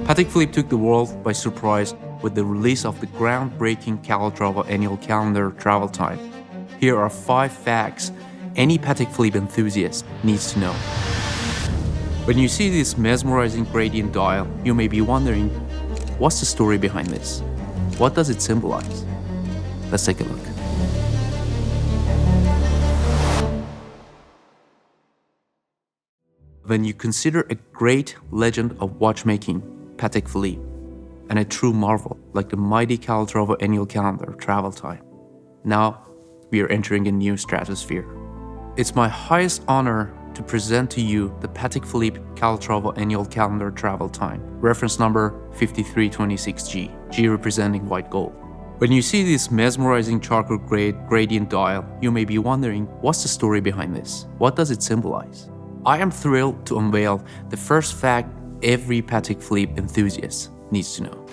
Patek Philippe took the world by surprise with the release of the groundbreaking Calatrava annual calendar travel time. Here are 5 facts any Patek Philippe enthusiast needs to know. When you see this mesmerizing gradient dial, you may be wondering, what's the story behind this? What does it symbolize? Let's take a look. When you consider a great legend of watchmaking, Patek Philippe, and a true marvel like the mighty Calatrava annual calendar travel time, now we are entering a new stratosphere. It's my highest honor to present to you the Patek Philippe Calatrava annual calendar travel time, reference number 5326G, G representing white gold. When you see this mesmerizing charcoal gradient dial, you may be wondering, what's the story behind this? What does it symbolize? I am thrilled to unveil the first fact every Patek Philippe enthusiast needs to know.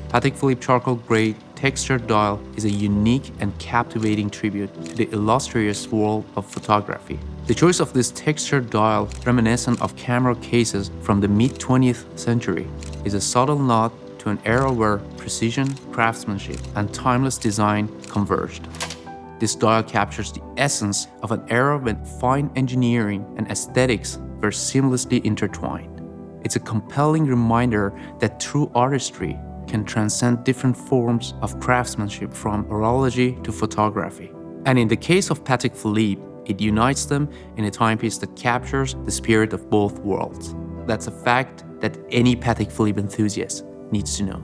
Patek Philippe charcoal grade textured dial is a unique and captivating tribute to the illustrious world of photography. The choice of this textured dial, reminiscent of camera cases from the mid-20th century, is a subtle nod to an era where precision, craftsmanship, and timeless design converged. This dial captures the essence of an era when fine engineering and aesthetics were seamlessly intertwined. It's a compelling reminder that true artistry can transcend different forms of craftsmanship from horology to photography. And in the case of Patek Philippe, it unites them in a timepiece that captures the spirit of both worlds. That's a fact that any Patek Philippe enthusiast needs to know.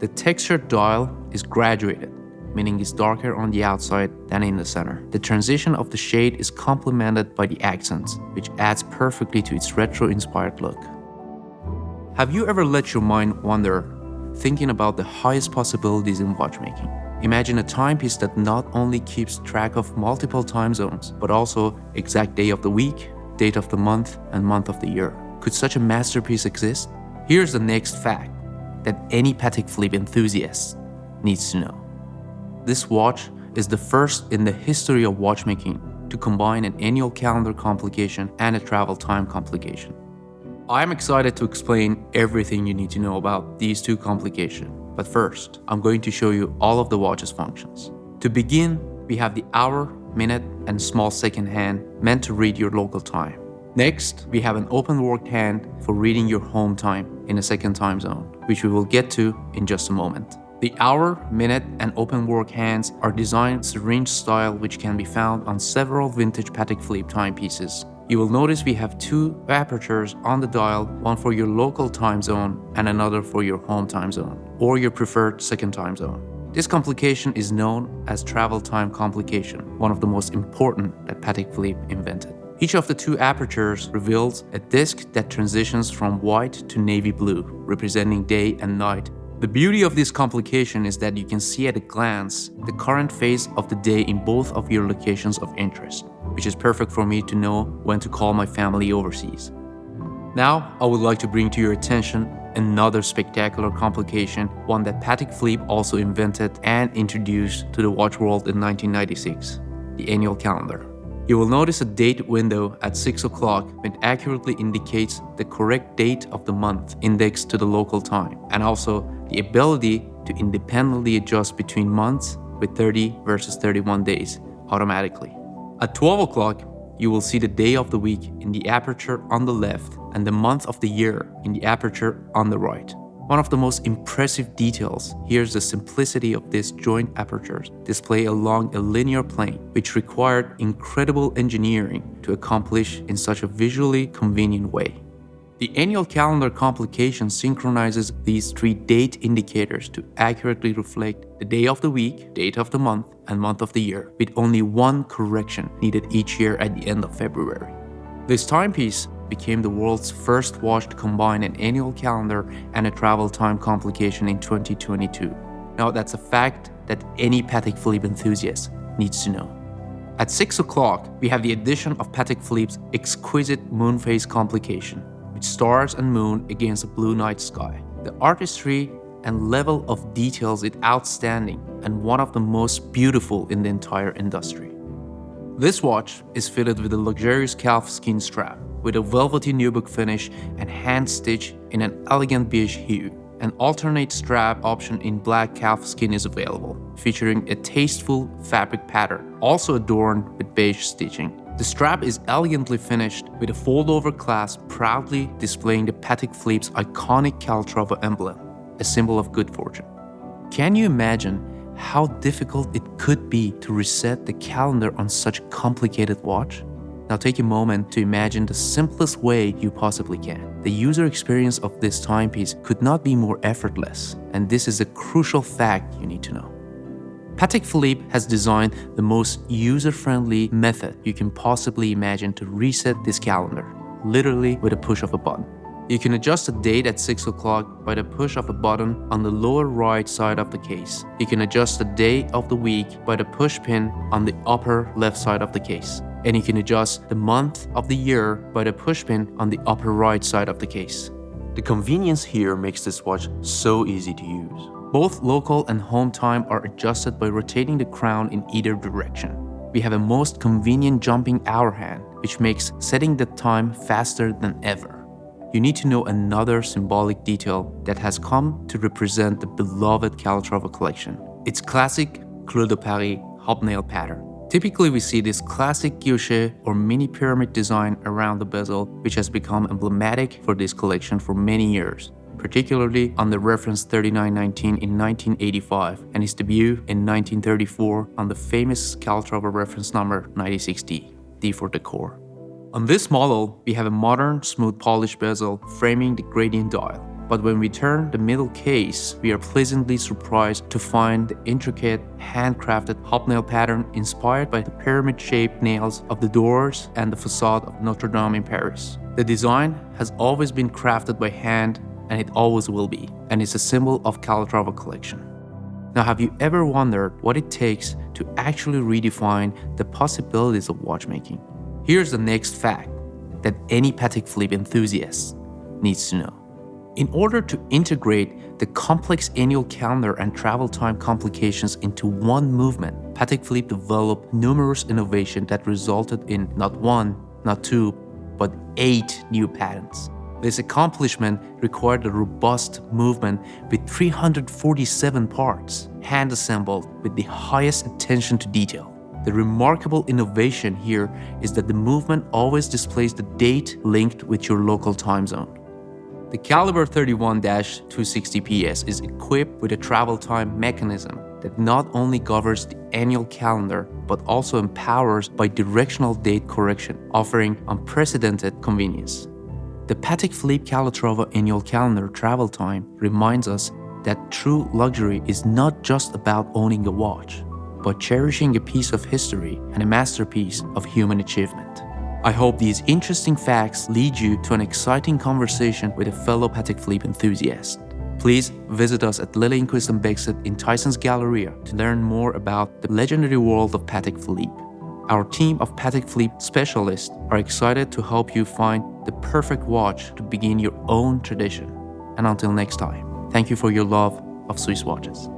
The textured dial is graduated, meaning it's darker on the outside than in the center. The transition of the shade is complemented by the accents, which adds perfectly to its retro-inspired look. Have you ever let your mind wander, thinking about the highest possibilities in watchmaking? Imagine a timepiece that not only keeps track of multiple time zones, but also exact day of the week, date of the month, and month of the year. Could such a masterpiece exist? Here's the next fact that any Patek Philippe enthusiast needs to know. This watch is the first in the history of watchmaking to combine an annual calendar complication and a travel time complication. I'm excited to explain everything you need to know about these two complications, but first, I'm going to show you all of the watch's functions. To begin, we have the hour, minute, and small second hand meant to read your local time. Next, we have an open worked hand for reading your home time in a second time zone, which we will get to in just a moment. The hour, minute, and open work hands are designed syringe style, which can be found on several vintage Patek Philippe timepieces. You will notice we have 2 apertures on the dial, one for your local time zone and another for your home time zone, or your preferred second time zone. This complication is known as travel time complication, one of the most important that Patek Philippe invented. Each of the 2 apertures reveals a disc that transitions from white to navy blue, representing day and night. The beauty of this complication is that you can see at a glance the current phase of the day in both of your locations of interest, which is perfect for me to know when to call my family overseas. Now, I would like to bring to your attention another spectacular complication, one that Patek Philippe also invented and introduced to the watch world in 1996, the annual calendar. You will notice a date window at 6 o'clock which accurately indicates the correct date of the month indexed to the local time, and also the ability to independently adjust between months with 30 versus 31 days automatically. At 12 o'clock, you will see the day of the week in the aperture on the left and the month of the year in the aperture on the right. One of the most impressive details here is the simplicity of these joint apertures display along a linear plane, which required incredible engineering to accomplish in such a visually convenient way. The annual calendar complication synchronizes these 3 date indicators to accurately reflect the day of the week, date of the month, and month of the year, with only 1 correction needed each year at the end of February. This timepiece became the world's first watch to combine an annual calendar and a travel time complication in 2022. Now that's a fact that any Patek Philippe enthusiast needs to know. At 6 o'clock, we have the addition of Patek Philippe's exquisite moon phase complication, with stars and moon against a blue night sky. The artistry and level of details is outstanding and one of the most beautiful in the entire industry. This watch is fitted with a luxurious calf skin strap, with a velvety nubuck finish and hand-stitched in an elegant beige hue. An alternate strap option in black calf skin is available, featuring a tasteful fabric pattern, also adorned with beige stitching. The strap is elegantly finished with a fold-over clasp proudly displaying the Patek Philippe's iconic Calatrava emblem, a symbol of good fortune. Can you imagine how difficult it could be to reset the calendar on such a complicated watch? Now take a moment to imagine the simplest way you possibly can. The user experience of this timepiece could not be more effortless, and this is a crucial fact you need to know. Patek Philippe has designed the most user-friendly method you can possibly imagine to reset this calendar, literally with a push of a button. You can adjust the date at 6 o'clock by the push of a button on the lower right side of the case. You can adjust the day of the week by the push pin on the upper left side of the case. And you can adjust the month of the year by the push pin on the upper right side of the case. The convenience here makes this watch so easy to use. Both local and home time are adjusted by rotating the crown in either direction. We have a most convenient jumping hour hand, which makes setting the time faster than ever. You need to know another symbolic detail that has come to represent the beloved Calatrava collection. Its classic Clous de Paris Hobnail pattern. Typically, we see this classic guilloche or mini pyramid design around the bezel, which has become emblematic for this collection for many years, particularly on the reference 3919 in 1985 and its debut in 1934 on the famous Calatrava reference number 96D, D for decor. On this model, we have a modern, smooth polished bezel framing the gradient dial. But when we turn the middle case, we are pleasantly surprised to find the intricate, handcrafted hobnail pattern inspired by the pyramid-shaped nails of the doors and the facade of Notre Dame in Paris. The design has always been crafted by hand, and it always will be, and is a symbol of Calatrava collection. Now, have you ever wondered what it takes to actually redefine the possibilities of watchmaking? Here's the next fact that any Patek Philippe enthusiast needs to know. In order to integrate the complex annual calendar and travel time complications into one movement, Patek Philippe developed numerous innovations that resulted in not one, not two, but 8 new patents. This accomplishment required a robust movement with 347 parts, hand-assembled with the highest attention to detail. The remarkable innovation here is that the movement always displays the date linked with your local time zone. The Caliber 31-260 PS is equipped with a travel time mechanism that not only governs the annual calendar but also empowers bidirectional date correction, offering unprecedented convenience. The Patek Philippe Calatrava annual calendar travel time reminds us that true luxury is not just about owning a watch, but cherishing a piece of history and a masterpiece of human achievement. I hope these interesting facts lead you to an exciting conversation with a fellow Patek Philippe enthusiast. Please visit us at Liljenquist Beckstead in Tysons Galleria to learn more about the legendary world of Patek Philippe. Our team of Patek Philippe specialists are excited to help you find the perfect watch to begin your own tradition. And until next time, thank you for your love of Swiss watches.